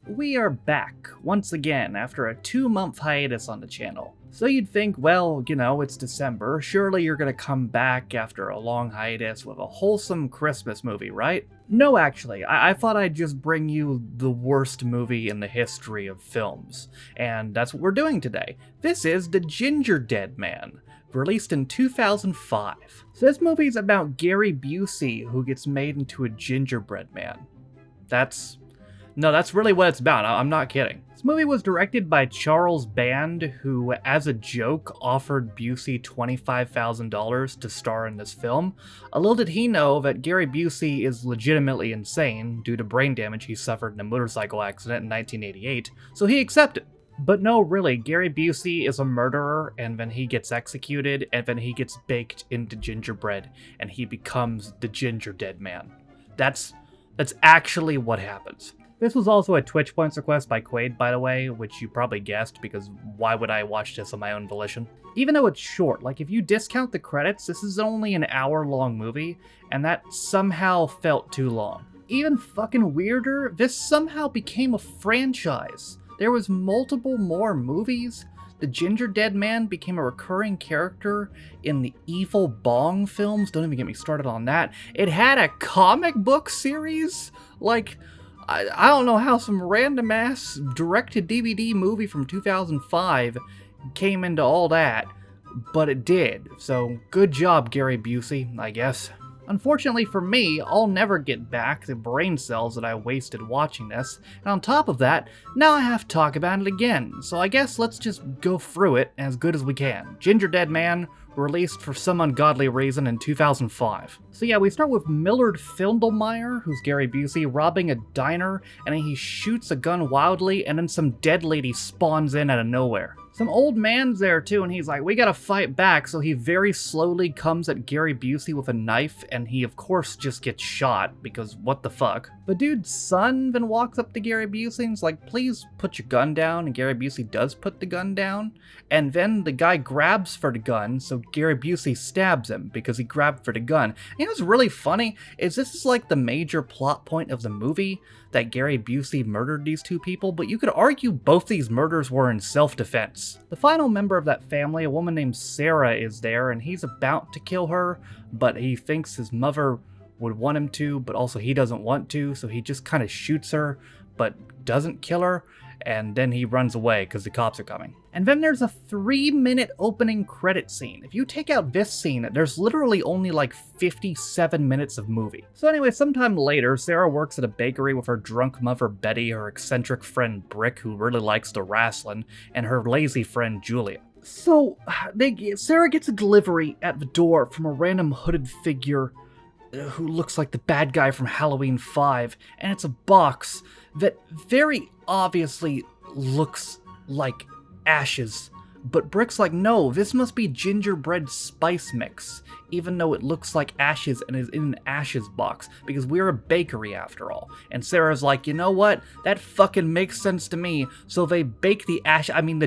We are back, once again, after a 2-month hiatus on the channel. So you'd think, well, it's December, surely you're gonna come back after a long hiatus with a wholesome Christmas movie, right? No, actually, I thought I'd just bring you the worst movie in the history of films, and that's what we're doing today. This is The Gingerdead Man, released in 2005. So this movie's about Gary Busey, who gets made into a gingerbread man. That's really what it's about. I'm not kidding. This movie was directed by Charles Band, who, as a joke, offered Busey $25,000 to star in this film. A little did he know that Gary Busey is legitimately insane due to brain damage he suffered in a motorcycle accident in 1988, so he accepted. But no, really, Gary Busey is a murderer, and then he gets executed, and then he gets baked into gingerbread, and he becomes the Gingerdead Man. That's actually what happens. This was also a Twitch Points request by Quaid, by the way, which you probably guessed, because why would I watch this on my own volition? Even though it's short, like if you discount the credits, this is only an hour-long movie, and that somehow felt too long. Even fucking weirder, this somehow became a franchise. There was multiple more movies. The Gingerdead Man became a recurring character in the Evil Bong films. Don't even get me started on that. It had a comic book series? Like, I don't know how some random ass direct-to-DVD movie from 2005 came into all that, but it did. So good job, Gary Busey, I guess. Unfortunately for me, I'll never get back the brain cells that I wasted watching this, and on top of that, now I have to talk about it again, so I guess let's just go through it as good as we can. Gingerdead Man, released for some ungodly reason in 2005. So yeah, we start with Millard Findelmeyer, who's Gary Busey, robbing a diner, and then he shoots a gun wildly, and then some dead lady spawns in out of nowhere. Some old man's there too, and he's like, we gotta fight back, so he very slowly comes at Gary Busey with a knife, and he of course just gets shot, because what the fuck. The dude's son then walks up to Gary Busey and is like, please put your gun down, and Gary Busey does put the gun down, and then the guy grabs for the gun, so Gary Busey stabs him, because he grabbed for the gun. And what's really funny is this is like the major plot point of the movie, that Gary Busey murdered these two people, but you could argue both these murders were in self-defense. The final member of that family, a woman named Sarah, is there, and he's about to kill her, but he thinks his mother would want him to, but also he doesn't want to, so he just kind of shoots her, but doesn't kill her, and then he runs away because the cops are coming. And then there's a 3-minute opening credit scene. If you take out this scene, there's literally only like 57 minutes of movie. So anyway, sometime later, Sarah works at a bakery with her drunk mother Betty, her eccentric friend Brick, who really likes to wrestling, and her lazy friend Julia. So Sarah gets a delivery at the door from a random hooded figure who looks like the bad guy from Halloween 5, and it's a box that very obviously looks like ashes. But Brick's like, no, this must be gingerbread spice mix, even though it looks like ashes and is in an ashes box, because we're a bakery after all. And Sarah's like, you know what? That fucking makes sense to me. So they bake the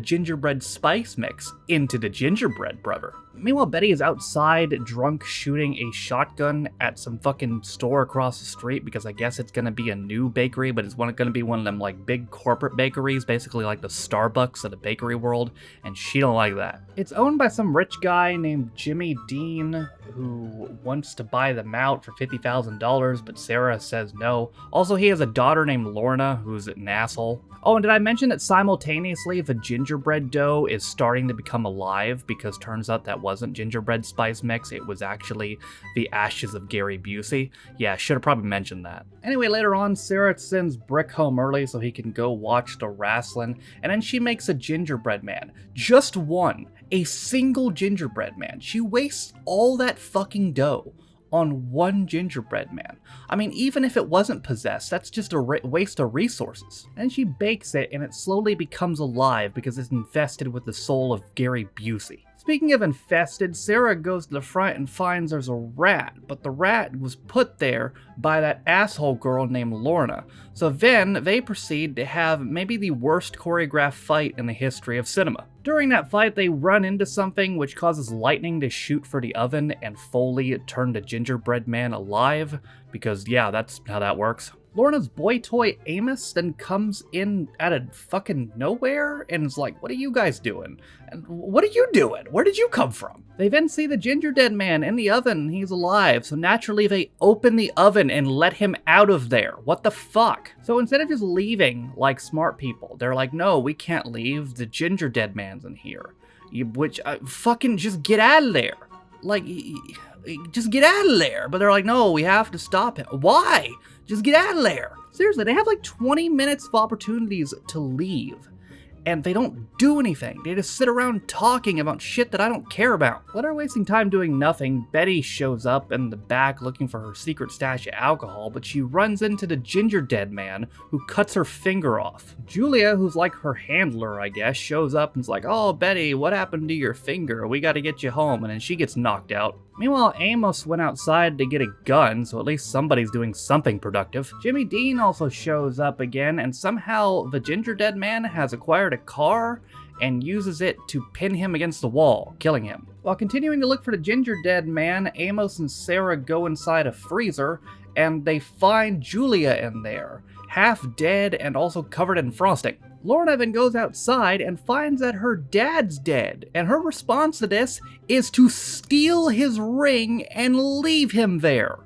gingerbread spice mix into the gingerbread brother. Meanwhile, Betty is outside, drunk, shooting a shotgun at some fucking store across the street, because I guess it's gonna be a new bakery, but it's gonna be one of them like big corporate bakeries, basically like the Starbucks of the bakery world, and she don't like that. It's owned by some rich guy named Jimmy Dean, who wants to buy them out for $50,000, but Sarah says no. Also, he has a daughter named Lorna, who's an asshole. Oh, and did I mention that simultaneously the gingerbread dough is starting to become alive, because turns out that wasn't gingerbread spice mix, it was actually the ashes of Gary Busey. Yeah, should have probably mentioned that. Anyway, later on, Sarah sends Brick home early so he can go watch the wrestling, and then she makes a gingerbread man. Just one. A single gingerbread man. She wastes all that fucking dough on one gingerbread man. I mean, even if it wasn't possessed, that's just a waste of resources. And she bakes it, and it slowly becomes alive because it's infested with the soul of Gary Busey. Speaking of infested, Sarah goes to the front and finds there's a rat, but the rat was put there by that asshole girl named Lorna. So then they proceed to have maybe the worst choreographed fight in the history of cinema. During that fight, they run into something which causes lightning to shoot for the oven, and Foley turned the gingerbread man alive, because yeah, that's how that works. Lorna's boy toy Amos then comes in out of fucking nowhere and is like, what are you guys doing? And what are you doing? Where did you come from? They then see the Gingerdead man in the oven. He's alive, so naturally they open the oven and let him out of there. What the fuck? So instead of just leaving like smart people, they're like, no, we can't leave. The Gingerdead man's in here. Fucking just get out of there. Like, just get out of there. But they're like, no, we have to stop him. Why? Just get out of there. Seriously, they have like 20 minutes of opportunities to leave. And they don't do anything. They just sit around talking about shit that I don't care about. While they're wasting time doing nothing, Betty shows up in the back looking for her secret stash of alcohol, but she runs into the Gingerdead man who cuts her finger off. Julia, who's like her handler, I guess, shows up and's like, oh, Betty, what happened to your finger? We gotta get you home. And then she gets knocked out. Meanwhile, Amos went outside to get a gun, so at least somebody's doing something productive. Jimmy Dean also shows up again, and somehow the Gingerdead man has acquired a car and uses it to pin him against the wall, killing him. While continuing to look for the Gingerdead man, Amos and Sarah go inside a freezer, and they find Julia in there, half dead and also covered in frosting. Lorna then goes outside and finds that her dad's dead, and her response to this is to steal his ring and leave him there.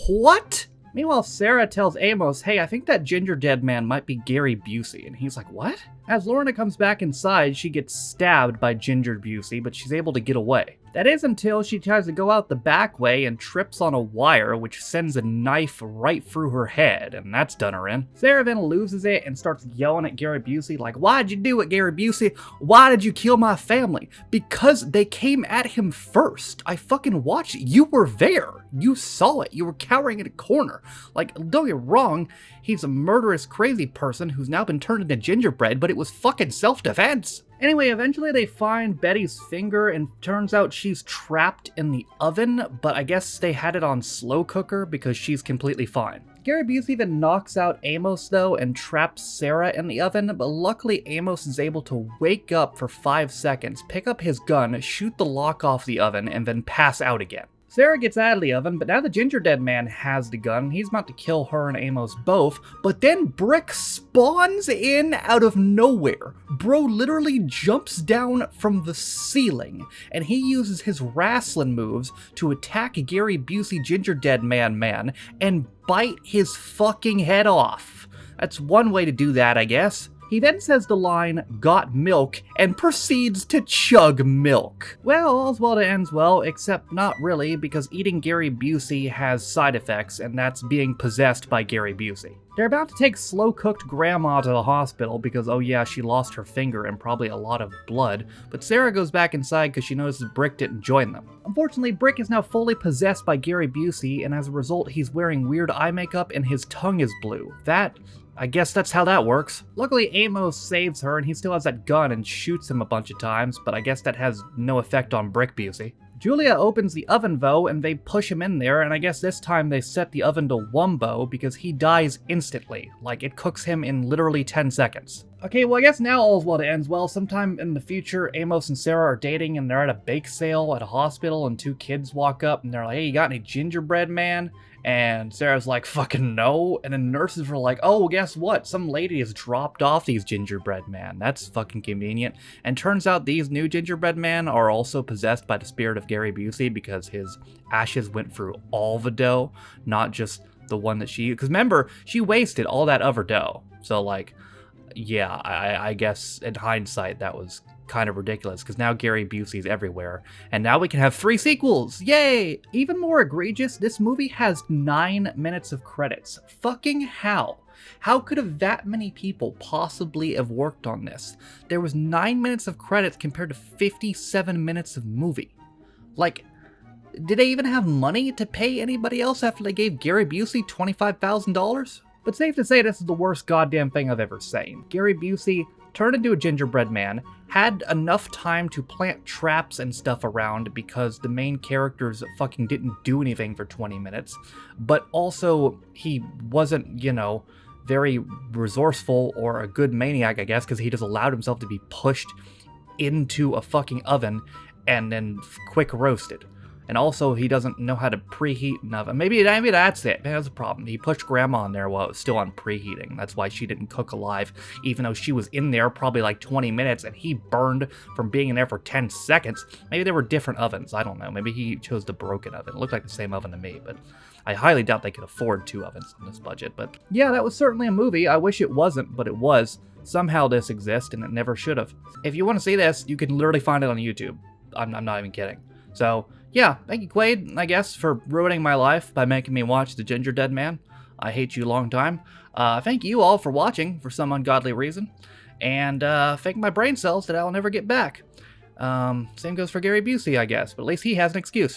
What? Meanwhile, Sarah tells Amos, hey, I think that Gingerdead man might be Gary Busey, and he's like, what? As Lorna comes back inside, she gets stabbed by Ginger Busey, but she's able to get away. That is until she tries to go out the back way and trips on a wire, which sends a knife right through her head, and that's done her in. Sarah then loses it and starts yelling at Gary Busey like, why'd you do it, Gary Busey? Why did you kill my family? Because they came at him first. I fucking watched it. You were there. You saw it. You were cowering in a corner. Like, don't get wrong, he's a murderous, crazy person who's now been turned into gingerbread, but it was fucking self-defense. Anyway, eventually they find Betty's finger, and turns out she's trapped in the oven, but I guess they had it on slow cooker because she's completely fine. Gary Busey then knocks out Amos though and traps Sarah in the oven, but luckily Amos is able to wake up for 5 seconds, pick up his gun, shoot the lock off the oven, and then pass out again. Sarah gets out of the oven, but now the Gingerdead man has the gun. He's about to kill her and Amos both, but then Brick spawns in out of nowhere. Bro literally jumps down from the ceiling, and he uses his wrestling moves to attack Gary Busey Gingerdead man and bite his fucking head off. That's one way to do that, I guess. He then says the line, got milk, and proceeds to chug milk. Well, all's well that ends well, except not really, because eating Gary Busey has side effects, and that's being possessed by Gary Busey. They're about to take slow-cooked Grandma to the hospital because, oh yeah, she lost her finger and probably a lot of blood, but Sarah goes back inside because she notices Brick didn't join them. Unfortunately, Brick is now fully possessed by Gary Busey, and as a result, he's wearing weird eye makeup and his tongue is blue. I guess that's how that works. Luckily, Amos saves her, and he still has that gun and shoots him a bunch of times, but I guess that has no effect on Brick Busey. Julia opens the oven though, and they push him in there, and I guess this time they set the oven to wumbo because he dies instantly. Like, it cooks him in literally 10 seconds. Okay, well I guess now all's well that ends well. Sometime in the future, Amos and Sarah are dating, and they're at a bake sale at a hospital, and 2 kids walk up, and they're like, hey, you got any gingerbread, man? And Sarah's like, fucking no. And then nurses were like, oh, guess what? Some lady has dropped off these gingerbread man. That's fucking convenient. And turns out these new gingerbread men are also possessed by the spirit of Gary Busey because his ashes went through all the dough, not just the one that she... Because remember, she wasted all that other dough. So, like, yeah, I guess in hindsight that was kind of ridiculous because now Gary Busey's everywhere, and now we can have 3 sequels. Yay! Even more egregious, this movie has 9 minutes of credits. Fucking how? How could have that many people possibly have worked on this? There was 9 minutes of credits compared to 57 minutes of movie. Like, did they even have money to pay anybody else after they gave Gary Busey $25,000? But safe to say this is the worst goddamn thing I've ever seen. Gary Busey turned into a gingerbread man, had enough time to plant traps and stuff around because the main characters fucking didn't do anything for 20 minutes, but also he wasn't, you know, very resourceful or a good maniac, I guess, because he just allowed himself to be pushed into a fucking oven and then quick roasted. And also, he doesn't know how to preheat an oven. Maybe that's it. Maybe that's a problem. He pushed Grandma in there while it was still on preheating. That's why she didn't cook alive, even though she was in there probably like 20 minutes, and he burned from being in there for 10 seconds. Maybe they were different ovens. I don't know. Maybe he chose the broken oven. It looked like the same oven to me, but I highly doubt they could afford 2 ovens on this budget. But yeah, that was certainly a movie. I wish it wasn't, but it was. Somehow this exists, and it never should have. If you want to see this, you can literally find it on YouTube. I'm not even kidding. So, yeah, thank you, Quaid, I guess, for ruining my life by making me watch The Gingerdead Man. I hate you long time. Thank you all for watching for some ungodly reason. And thank my brain cells that I'll never get back. Same goes for Gary Busey, I guess, but at least he has an excuse.